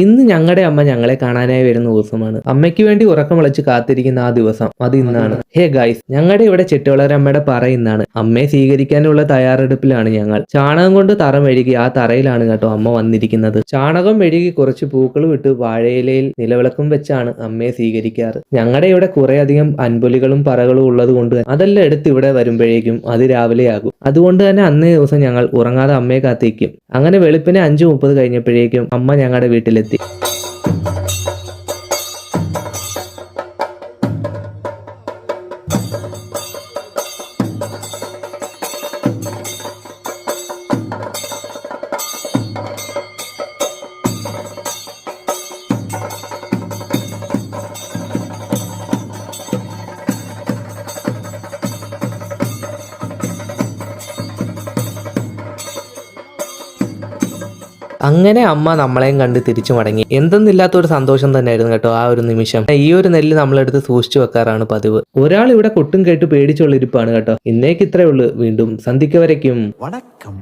ഇന്ന് ഞങ്ങളുടെ അമ്മ ഞങ്ങളെ കാണാനായി വരുന്ന ദിവസമാണ്. അമ്മയ്ക്ക് വേണ്ടി ഉറക്കം വിളിച്ച് കാത്തിരിക്കുന്ന ആ ദിവസം അത് ഇന്നാണ്. ഹേ ഗൈസ്, ഞങ്ങളുടെ ഇവിടെ ചെട്ടിവളരമ്മയുടെ പറ ഇന്നാണ്. അമ്മയെ സ്വീകരിക്കാനുള്ള തയ്യാറെടുപ്പിലാണ് ഞങ്ങൾ. ചാണകം കൊണ്ട് തറ മെഴുകി ആ തറയിലാണ് കേട്ടോ അമ്മ വന്നിരിക്കുന്നത്. ചാണകം മെഴുകി കുറച്ച് പൂക്കളും ഇട്ട് വാഴയിലയിൽ നിലവിളക്കും വെച്ചാണ് അമ്മയെ സ്വീകരിക്കാറ്. ഞങ്ങളുടെ ഇവിടെ കുറെ അധികം അൻപൊലികളും പറകളും ഉള്ളത് കൊണ്ട് അതെല്ലാം എടുത്ത് ഇവിടെ വരുമ്പോഴേക്കും അത് രാവിലെയാകും. അതുകൊണ്ട് തന്നെ അന്നേ ദിവസം ഞങ്ങൾ ഉറങ്ങാതെ അമ്മയെ കാത്തിരിക്കും. അങ്ങനെ വെളുപ്പിനെ 5:30 കഴിഞ്ഞപ്പോഴേക്കും അമ്മ ഞങ്ങളുടെ വീട്ടിലെത്തി. അങ്ങനെ അമ്മ നമ്മളെയും കണ്ട് തിരിച്ചു മടങ്ങി. എന്തെന്നില്ലാത്തൊരു സന്തോഷം തന്നെയായിരുന്നു കേട്ടോ ആ ഒരു നിമിഷം. ഈ ഒരു നെല്ല് നമ്മളെടുത്ത് സൂക്ഷിച്ചു വെക്കാറാണ് പതിവ്. ഒരാൾ ഇവിടെ കൊട്ടും കേട്ട് പേടിച്ചുള്ള ഇരിപ്പാണ് കേട്ടോ. ഇന്നേക്ക് ഇത്രയേ ഉള്ളൂ. വീണ്ടും സന്ധിക്ക് വരയ്ക്കും.